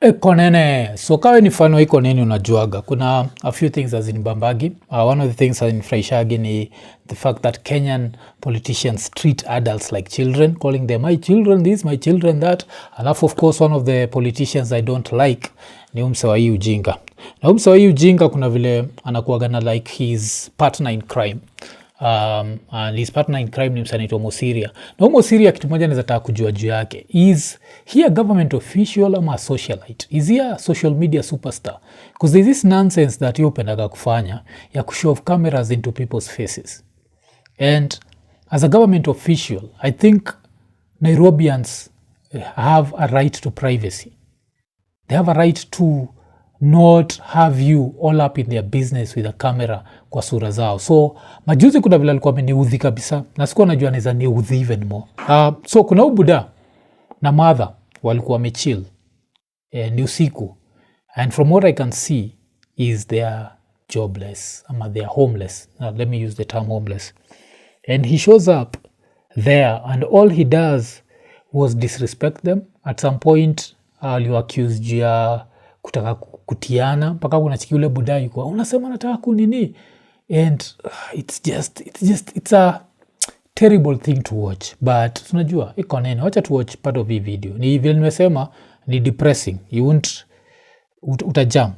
Konene, so kawe ni fano iko nini unajuaga. Kuna a few things as in Bambagi. One of the things in Fraishagi ni the fact that Kenyan politicians treat adults like children, calling them my children this, my children that. Alafu of course one of the politicians I don't like ni umsewa hii ujinga. Na umsewa hii ujinga kuna vile anakuagana like his partner in crime. And his partner in crime ni msanaitwa Mosiria. Na Mosiria kitu moja naweza taka kujua juu yake. Is he a government official ama a socialite? Is he a social media superstar? Because there's this nonsense that you upendaga kufanya ya kushove cameras into people's faces. And as a government official, I think Nairobians have a right to privacy. They have a right to not have you all up in their business with a camera kwa sura zao. So majuzi kuna vile alikuwa ameniudhi kabisa na sikuwa najua naweza niudhi even more. So kuna ubuda na mother walikuwa wamechill ni usiku, and from what I can see is they are jobless ama they are homeless. Now, let me use the term homeless. And he shows up there and all he does was disrespect them. At some point aliwaccuse juu ya kutaka kutiana mpaka kunachiki ule buda yuko unasema nataka kunini, and it's a terrible thing to watch, but tunajua iko nene. Wacha to watch part of the video. Ni vile nimesema ni depressing, you won't utajam,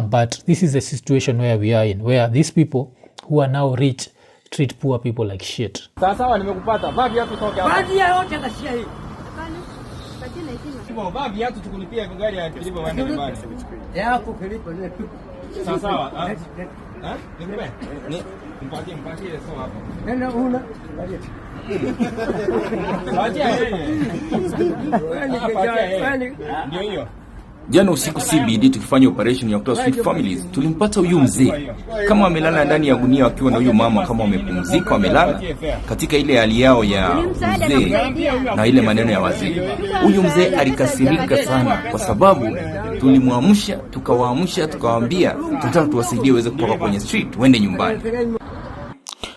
but this is a situation where we are in, where these people who are now rich treat poor people like shit. Sawa nimekupata. Vapi yako toke hapo. Vapi yote kashia hii. Vapi yako tukulipia gari ya kilipo waende nyumbani. Yako kilipo ni. Sawa. Nikupe. Ni mpatie sawa hapo. Nenda una. Ndio hiyo. Jana usiku CBD tukifanya operation ya kutoa sweet families, tulimpata huyu mzee kama amelala ndani ya gunia wakiwa na huyu mama kama wamepumzika wamelala katika ile hali yao ya mzee na ile maneno ya wazee. Huyu mzee alikasirika sana kwa sababu tulimwamsha, tukawaambia tunataka tuwasaidie waweze kutoka kwenye street wende nyumbani.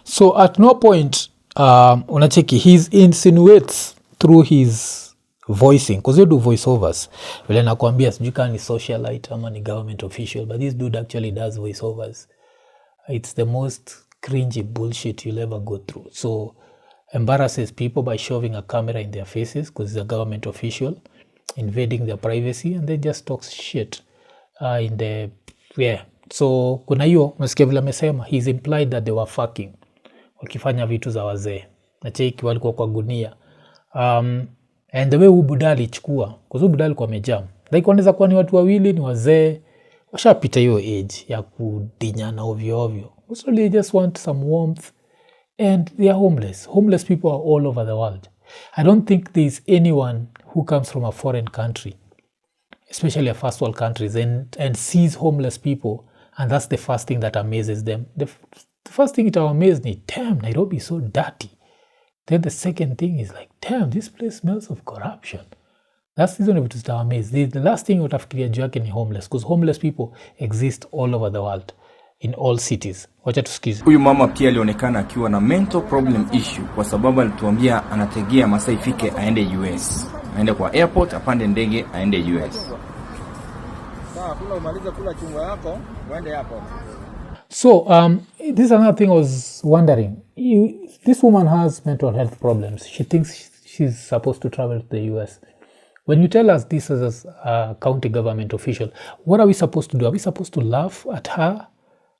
So at no point unacheki he insinuates through his voicing, because you do voiceovers. Vile nakwambia sijui kama ni socialite ama ni government official, but this dude actually does voiceovers. It's the most cringy bullshit you'll ever go through. So embarrasses people by shoving a camera in their faces because he's a government official, invading their privacy, and then just talks shit in the so kuna hiyo msikia vile amesema he's implied that they were fucking wakifanya vitu za wazee na cheki walikuwa kwa gunia. And the way ubuda alichukua, kwa sababu ubuda alikuwa amejam, like wanaweza kuwa ni watu wawili ni wazee washapita hiyo age ya kudinyana ovyo. So they just want some warmth, and they are homeless people are all over the world. I don't think there's anyone who comes from a foreign country, especially a first world countries, and sees homeless people, and that's the first thing that amazes them. The first thing it amazes me, damn, Nairobi is so dirty. Then the second thing is like, damn, this place smells of corruption. That's the reason it is amazing. The last thing utafikiria juu yake ni homeless, because homeless people exist all over the world, in all cities. Wacha tusikize. Huyu mama pia alionekana akiwa na mental problem issue kwa sababu alituambia anategea masaa ifike aende US. Aende kwa airport, apande ndege aende US. Sawa, kula umaliza kula chungwa yako, uende airport. So, this is another thing I was wondering. This woman has mental health problems. She thinks she's supposed to travel to the US. When you tell us this as a county government official, what are we supposed to do? Are we supposed to laugh at her?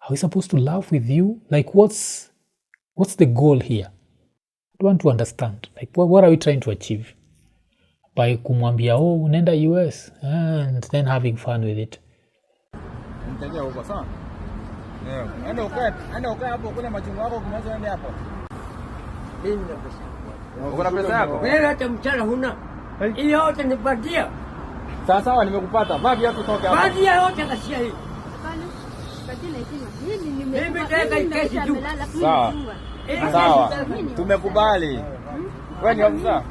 Are we supposed to laugh with you? Like, what's the goal here? I want to understand. Like, what are we trying to achieve? By kumwambia, unaenda US, and then having fun with it. Mtajia huko sawa? Enda ukae hapo kuna machungwa yako kunazo ende hapo. Nini na pesa? Uko na pesa yako? Wewe hata mchana huna. Hiyo yote nipatia. Sawa nimekupata. Vapi yako toke hapo. Vapi yote kashia hii. Mimi nataka kesi juu. Sawa. Tumekubali. Wewe ni afisa?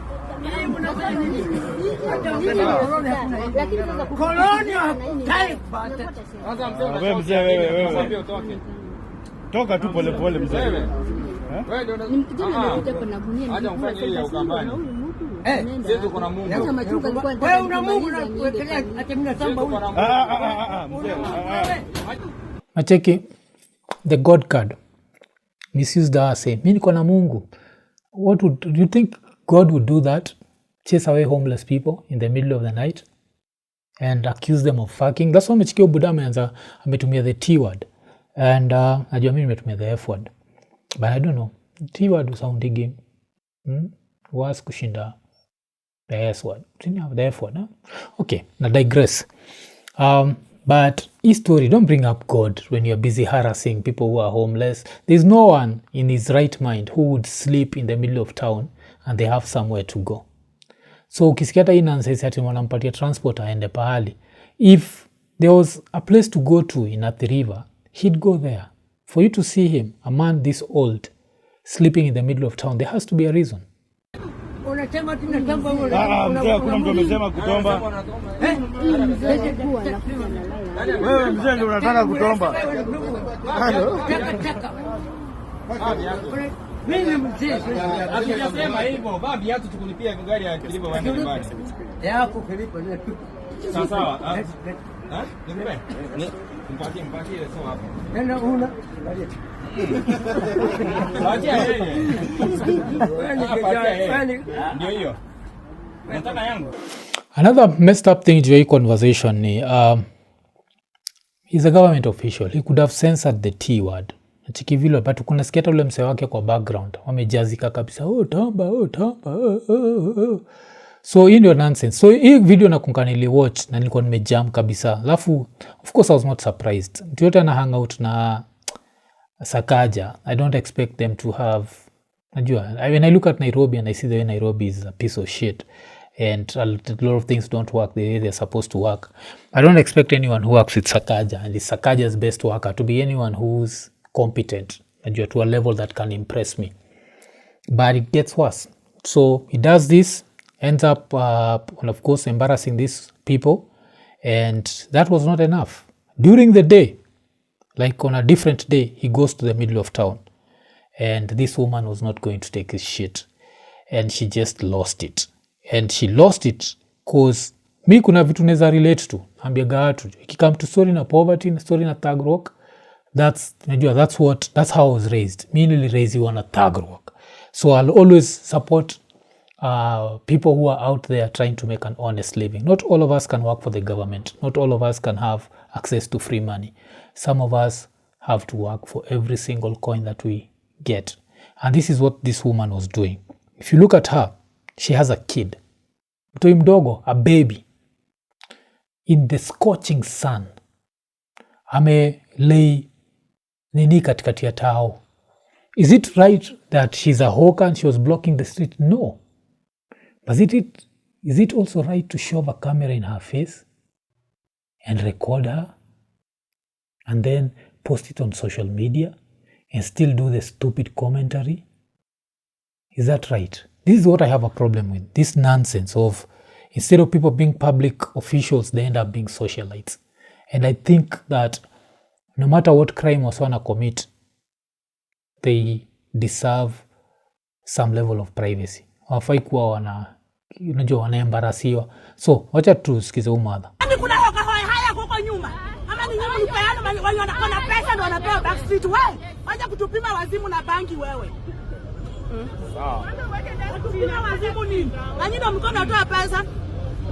Wewe mzee, wewe toka tu pole pole mzee. Wewe ndio ni mkijana anakuja kuna gunia. Acha ufanye hii ya ukambani. Sisi tuko na Mungu. Wewe una Mungu na kuwekelea ati mnasamba huyu. Macheki, the God card misused us say, mimi niko na Mungu. What would you think God would do that? Chase away homeless people in the middle of the night and accuse them of fucking? That's why mechikio Buddha ametumia the T word. And najua mimi nimetumia the F word. But I don't know. T word sound game. Was kushinda the S word. Didn't have the F word, huh? Okay, na digress. But his story, don't bring up God when you're busy harassing people who are homeless. There's no one in his right mind who would sleep in the middle of town and they have somewhere to go. So ukisikia hata hii nonsense ati wanampatia transport aende pahali, if there was a place to go to in Athi River, he'd go there. For you to see him, a man this old, sleeping in the middle of town, there has to be a reason. Unasema tunasamba huyu. Mzee kuna mtu amesema kutomba. Wewe mzee ndio unataka kutomba. Mimi mzee. Akisema hivyo, babi yatu tukulipia gari ya kilipo waende nyumbani. Yako kilipo ni tu. Sawa. Nipe. Mpatie ile sawa hapo. Nenda una. Patia yeye. Ndio hiyo. Nataka yangu. Another messed up thing during conversation ni he's a government official. He could have censored the T word. Chikivilo, but kuna sikia ule mse wake kwa background. Wamejazika kabisa. Tamba. So hii ndio nonsense. So hii video nakumbuka niliwatch na nilikuwa nimejam kabisa. Alafu of course I was not surprised. Mtu yote ana hang out na Sakaja. I don't expect them to have, najua, when I look at Nairobi and I see the way Nairobi is a piece of shit and a lot of things don't work the way they're supposed to work, I don't expect anyone who works with Sakaja and is Sakaja's best worker to be anyone who's competent, najua, to a level that can impress me. But it gets worse. So he does this, ends up of course embarrassing these people, and that was not enough. During the day, like on a different day, he goes to the middle of town and this woman was not going to take his shit and she just lost it. And she lost it cause mi kuna vitu neza relate to. Ambiaga watu, ikikam to story na poverty, story na thug rock, that's how I was raised. Mi niliraisiwa na thug rock. So I'll always support people who are out there trying to make an honest living. Not all of us can work for the government. Not all of us can have access to free money. Some of us have to work for every single coin that we get. And this is what this woman was doing. If you look at her, she has a kid. Mtoi mdogo, a baby. In the scorching sun. Amelei Nini katikati ya tao. Is it right that she's a hawker and she was blocking the street? No. But is it also right to shove a camera in her face and record her and then post it on social media and still do the stupid commentary? Is that right? This is what I have a problem with. This nonsense of instead of people being public officials, they end up being socialites. And I think that no matter what crime was wanna commit, they deserve some level of privacy. Hawafai kuwa wanaembarasiwa. So, wacha tusikize umadha. Kuna haya huko nyuma. Ama ni nyuma upeana wana pesa ndio wanapewa backstreet wewe. Wacha kutupima wazimu na bangi wewe. Sawa. Kutupima wazimu nini? Na nyinyi ndio mkono atoa pesa.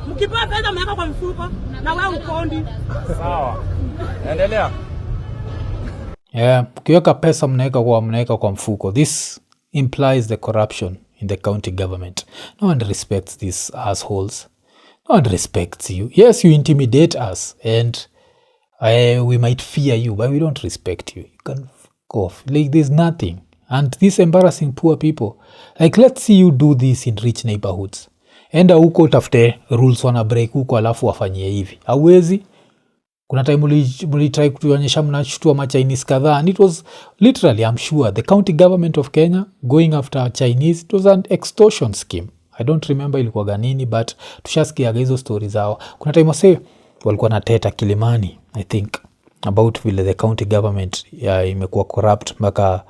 Mkipewa pesa mnaweka kwa mfuko na wewe ukondi. Sawa. Endelea. Yeah, ukiweka pesa mnaweka kwa mfuko. This implies the corruption in the county government. No one respects these assholes. No one respects you. Yes, you intimidate us and we might fear you, but we don't respect you. You can fuck off. Like there's nothing. And these embarrassing poor people, like let's see you do this in rich neighborhoods. Enda huko utafute rules wana break huko alafu wafanyie hivi. Hauwezi. Kuna time mulitry kutuonyesha mnashtua ma Chinese kadhaa, and it was literally, I'm sure, the county government of Kenya going after Chinese. It was an extortion scheme. I don't remember ilikuwa nini, but tushasikia hizo stories zao. Kuna time wase walikuwa na teta Kilimani, I think, about vile the county government imekuwa corrupt mpaka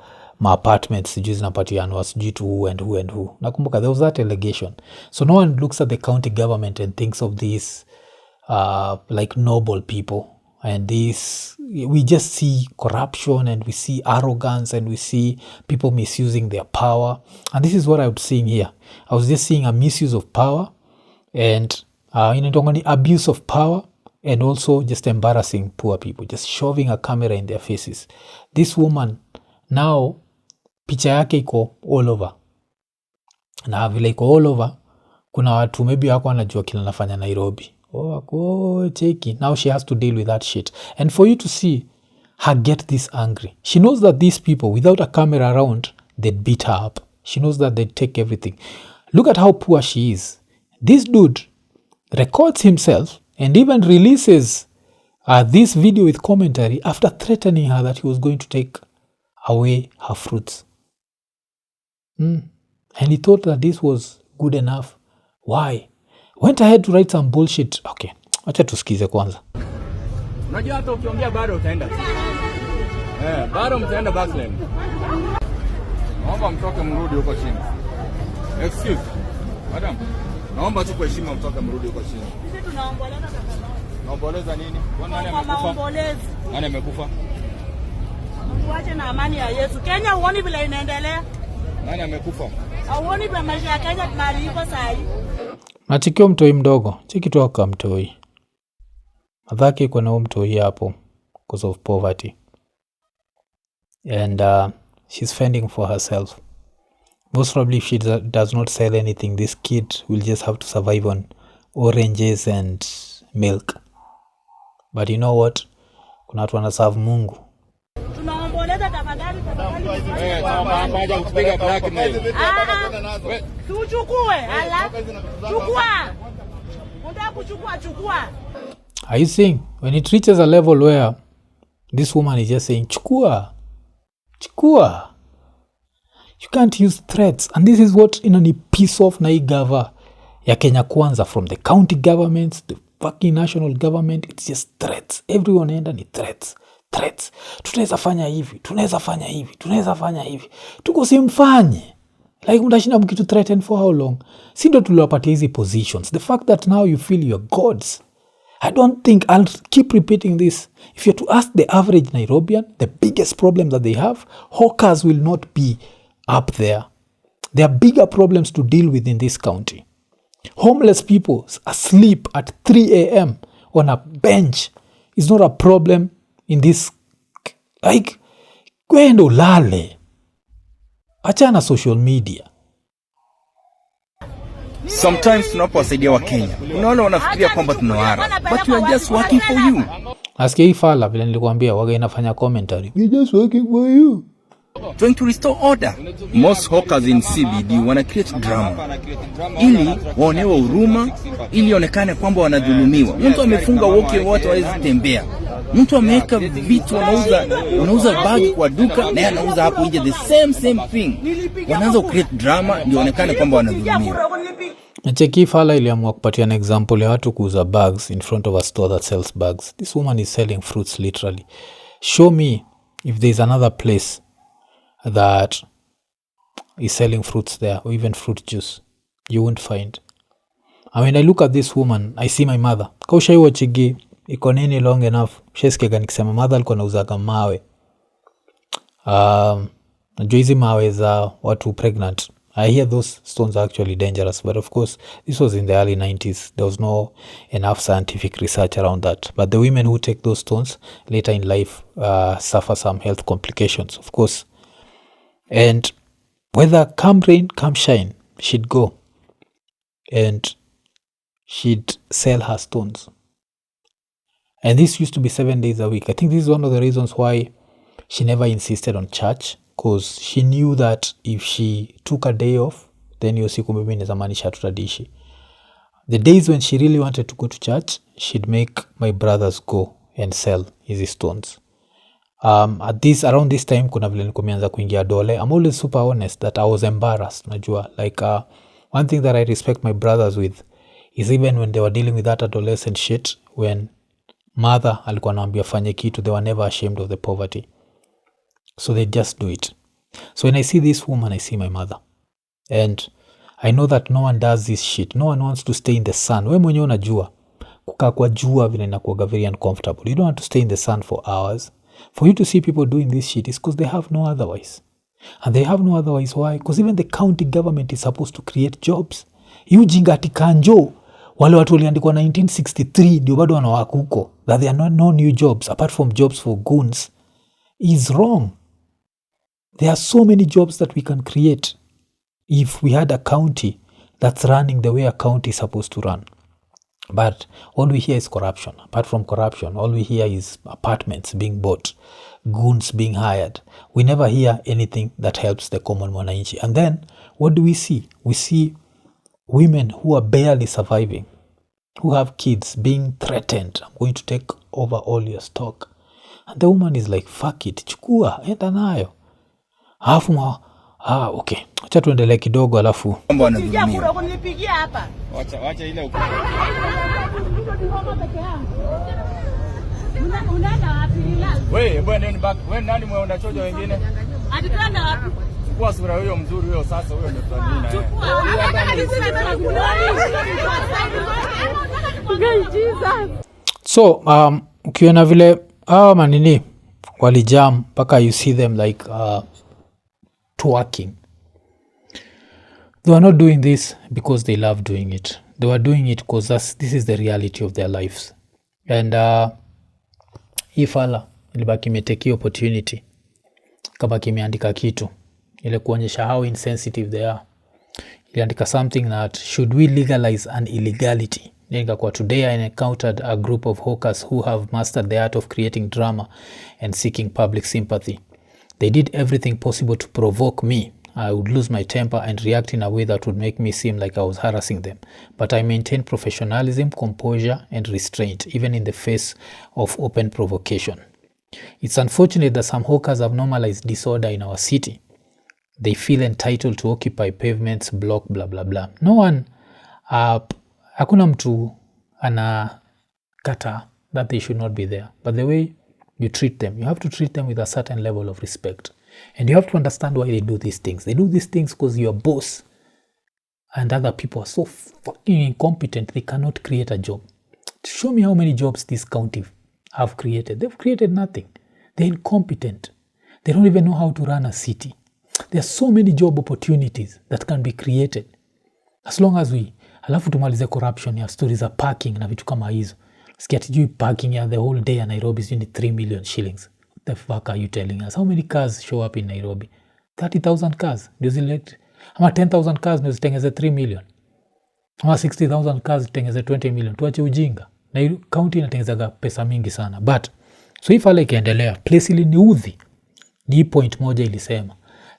apartments sijui zinapatianwa sijui to who and who and who. Nakumbuka there was that allegation. So no one looks at the county government and thinks of these like noble people, and this we just see corruption and we see arrogance and we see people misusing their power. And this is what I was seeing here. I was just seeing a misuse of power and abuse of power, and also just embarrassing poor people, just shoving a camera in their faces. This woman now picha yake iko all over, na vile iko all over kuna watu maybe wako wanajua kila nafanya Nairobi. Cheki, now she has to deal with that shit. And for you to see her get this angry, she knows that these people without a camera around, they'd beat her up. She knows that they'd take everything. Look at how poor she is. This dude records himself and even releases this video with commentary after threatening her that he was going to take away her fruits. And he thought that this was good enough. Why? Went ahead to write some bullshit. Okay, acha tusikize kwanza. Unajua hata ukiongea bado utaenda. Bado mtaenda backline. Naomba mtoke mrudi huko chini. Excuse. Madam. Naomba tu kwa heshima mtoke mrudi huko chini. Sisi tunaomboleza tafadhali. Naomboleza nini? Nani amekufa? Nani amekufa? Tuache na amani ya Yesu. Kenya huoni vile inaendelea? Nani amekufa? Huoni vile maisha ya Kenya mali iko sahi? Nachikio mtoi mdogo, chiki tu aka mtoi. Madhaki iko na mtoi hapo because of poverty. And she's fending for herself. Most probably if she does not sell anything, this kid will just have to survive on oranges and milk. But you know what? Kuna watu wanaserve Mungu. Tunaomboleza tafadhali. Haja kupiga blackmail. Tuchukue, ala. Chukua. Unataka kuchukua, chukua. Are you seeing? When it reaches a level where this woman is just saying, chukua. Chukua. You can't use threats. And this is what inani piece off na igava ya Kenya Kwanza, from the county governments, the fucking national government. It's just threats. Everyone enda ni threats. Threats. Tunaweza fanya hivi. Tunaweza fanya hivi. Tunaweza fanya hivi. Tuko simfanye. Like mtashinda mkitu threaten for how long? Si ndo tuliwapatia hizi positions. The fact that now you feel you're gods. I don't think, I'll keep repeating this. If you're to ask the average Nairobian, the biggest problem that they have, hawkers will not be up there. There are bigger problems to deal with in this county. Homeless people asleep at 3 a.m. on a bench is not a problem in this. Like, kwendo lale. Achana social media. Sometimes tunapowasaidia Wakenya, unaona wanafikiria kwamba tunawara, but we are just working for you. Asikia hii fala vile nilikwambia waga inafanya commentary. We just working for you. Trying to restore order. Most hawkers in CBD wana create drama ili waonewe huruma, ili onekane kwamba wanadhulumiwa. Mtu amefunga woke wote hawezi tembea. Mtu ameweka vitu wanauza bag kwa duka na anauza hapo nje the same thing. Wanaanza create drama ndio onekane kwamba wanadhulumiwa. Nacheki fala iliamua kupatia an example ya watu kuuza bags in front of a store that sells bags. This woman is selling fruits literally. Show me if there is another place that is selling fruits there, or even fruit juice. You won't find. I mean, I look at this woman, I see my mother. Kausha hiyo chigi iko nini long enough. Shesikia nikisema mother alikuwa anauza mawe. Najua hizi mawe za watu pregnant. I hear those stones are actually dangerous, but of course this was in the early 90s. There was no enough scientific research around that. But the women who take those stones later in life suffer some health complications, of course. And whether come rain, come shine, she'd go and she'd sell her stones. And this used to be 7 days a week. I think this is one of the reasons why she never insisted on church, because she knew that if she took a day off, then hiyo siku maybe inawezamaanisha tutadishi. The days when she really wanted to go to church, she'd make my brothers go and sell hizi stones. Around this time kuna vile nikumeanza kuingia dole. I'm always super honest that I was embarrassed, najua. Like one thing that I respect my brothers with is even when they were dealing with that adolescent shit, when mother alikuwa anaambia fanye kitu, they were never ashamed of the poverty. So they just do it. So when I see this woman, I see my mother. And I know that no one does this shit. No one wants to stay in the sun. We mwenye unajua kukaa kwa jua vile inakuwaga very uncomfortable. You don't want to stay in the sun for hours. For you to see people doing this shit is because they have no otherwise. And they have no otherwise. Why? Because even the county government is supposed to create jobs. Yu jinga ati Kanjo, wale watu waliandikwa 1963 ndio bado wanawaka huko, that there are no new jobs apart from jobs for goons, is wrong. There are so many jobs that we can create if we had a county that's running the way a county is supposed to run. But all we hear is corruption. Apart from corruption, all we hear is apartments being bought, goons being hired. We never hear anything that helps the common mwananchi. And then what do we see? We see women who are barely surviving, who have kids being threatened. I'm going to take over all your stock. And the woman is like, fuck it, chukua, enda nayo. Alafu okay. Acha tuendelee kidogo alafu. Mambo yanadhulumiwa. Sija kura kunipigia hapa. Wacha ile uko. Unaenda wapi? Wewe nani back? Wewe nani mwe unachoja wengine? Atutaenda wapi? Chukua sura hiyo mzuri huyo sasa huyo ndio tutanina. So ukiona vile manini walijam mpaka you see them like twerking. They were not doing this because they love doing it. They were doing it because this is the reality of their lives. And ifala ilibaki imeteki opportunity kama kimeandika kitu ile kuonyesha how insensitive they are. Iliandika something that should we legalize an illegality. Kwa today I encountered a group of hawkers who have mastered the art of creating drama and seeking public sympathy. They did everything possible to provoke me. I would lose my temper and react in a way that would make me seem like I was harassing them. But I maintained professionalism, composure, and restraint, even in the face of open provocation. It's unfortunate that some hawkers have normalized disorder in our city. They feel entitled to occupy pavements, block, blah, blah, blah. No one, hakuna mtu anakata that they should not be there. But the way you treat them, you have to treat them with a certain level of respect. And you have to understand why they do these things. They do these things because your boss and other people are so fucking incompetent, they cannot create a job. Show me how many jobs this county have created. They've created nothing. They're incompetent. They don't even know how to run a city. There are so many job opportunities that can be created. As long as alafu tumalize corruption ya stories za parking na vitu kama hizo. Sikia tijui parking ya the whole day ya Nairobi is only 3 million shillings. What the fuck are you telling us? How many cars show up in Nairobi? 30,000 cars. Ama 10,000 cars ndio zitengeze 3 million. Ama 60,000 cars zitengeze 20 million. Tuache ujinga. Na county inatengezaga pesa mingi sana. But so if ala ikiendelea, place ili niudhi. Ni point moja ilisema,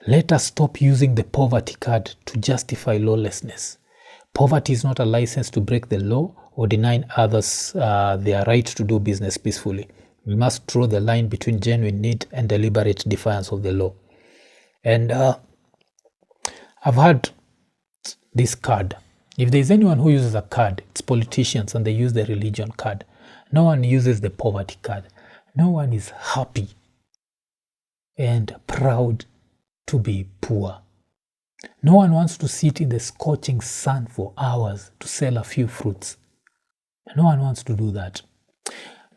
let us stop using the poverty card to justify lawlessness. Poverty is not a license to break the law or deny others their right to do business peacefully. We must draw the line between genuine need and deliberate defiance of the law. And I've had this card. If there's anyone who uses a card, it's politicians, and they use the religion card. No one uses the poverty card. No one is happy and proud to be poor. No one wants to sit in the scorching sun for hours to sell a few fruits. No one wants to do that.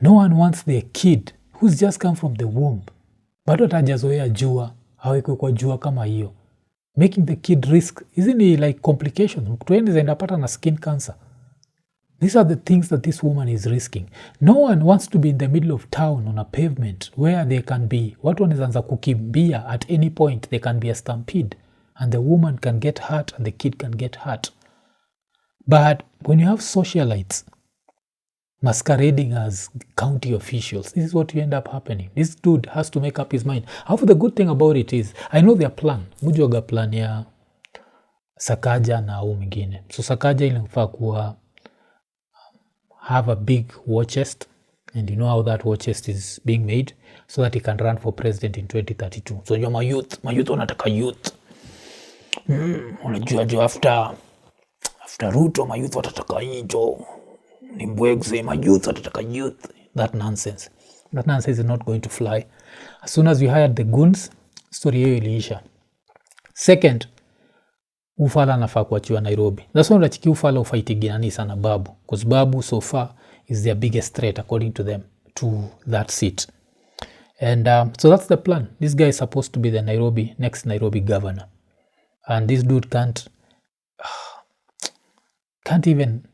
No one wants their kid who's just come from the womb, bado atajazoea jua, hawekwe kwa jua kama hiyo, making the kid risk, isn't it like complications? Mtueni zaenda pata na skin cancer. These are the things that this woman is risking. No one wants to be in the middle of town on a pavement where they can be, watu wanaanza kukimbia at any point, there can be a stampede and the woman can get hurt and the kid can get hurt. But when you have socialites masquerading as county officials, this is what you end up happening. This dude has to make up his mind. However, the good thing about it is, I know their plan. Mujoga plan ya Sakaja na au mingine. So Sakaja ilifaa kuwa have a big war chest, and you know how that war chest is being made, so that he can run for president in 2032. So you're my youth wanataka youth. Unajua after Ruto, my youth watataka hijo. Nimbwegze, my youth watataka youth. That nonsense is not going to fly. As soon as we hired the goons, story hiyo iliisha. Second, ufala anafaa kuachiwa Nairobi. That's why unachiki ufala ufaitigi nani sana Babu, because Babu so far is their biggest threat according to them to that seat. And so that's the plan. This guy is supposed to be the next Nairobi governor, and this dude can't even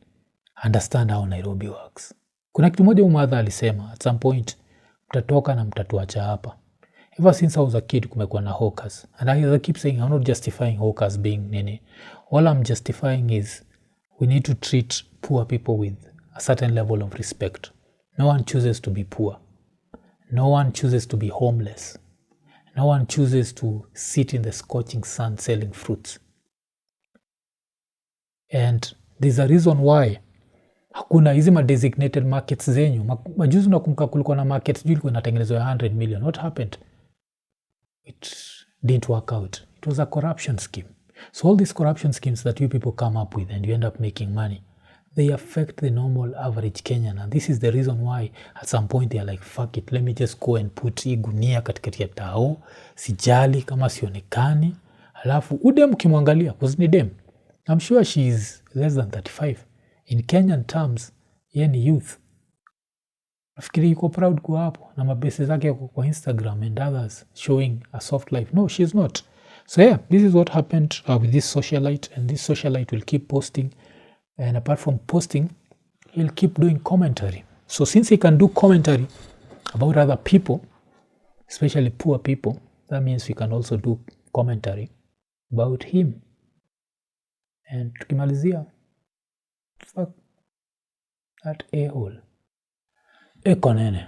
understand how Nairobi works. Kuna kitu moja umadha alisema at some point, mtatoka na mtatuacha hapa. Ever since I was a kid kumekuwa na hawkers, and I keep saying I'm not justifying hawkers being nini. All I'm justifying is we need to treat poor people with a certain level of respect. No one chooses to be poor. No one chooses to be homeless. No one chooses to sit in the scorching sun selling fruits. And there's a reason why hakuna hizi designated markets zenyu. Majuzi nakumbuka kulikuwa na markets juu ilikuwa inatengenezwa 100 million. What happened? It didn't work out. It was a corruption scheme. So all these corruption schemes that you people come up with and you end up making money, they affect the normal average Kenyan. And this is the reason why at some point they are like, fuck it, let me just go and put hii gunia katikati ya tao, sijali kama sionekani. Halafu udem kimwangalia, because ni dem. I'm sure she is less than 35. In Kenyan terms, yeye ni youth. Nafikiri yuko proud kuwa hapo na mabese zake kwa Instagram and others showing a soft life. No, she's not. So yeah, this is what happened with this socialite, and this socialite will keep posting, and apart from posting, he'll keep doing commentary. So since he can do commentary about other people, especially poor people, that means we can also do commentary about him. And tukimalizia, fuck that a-hole. Eko nene.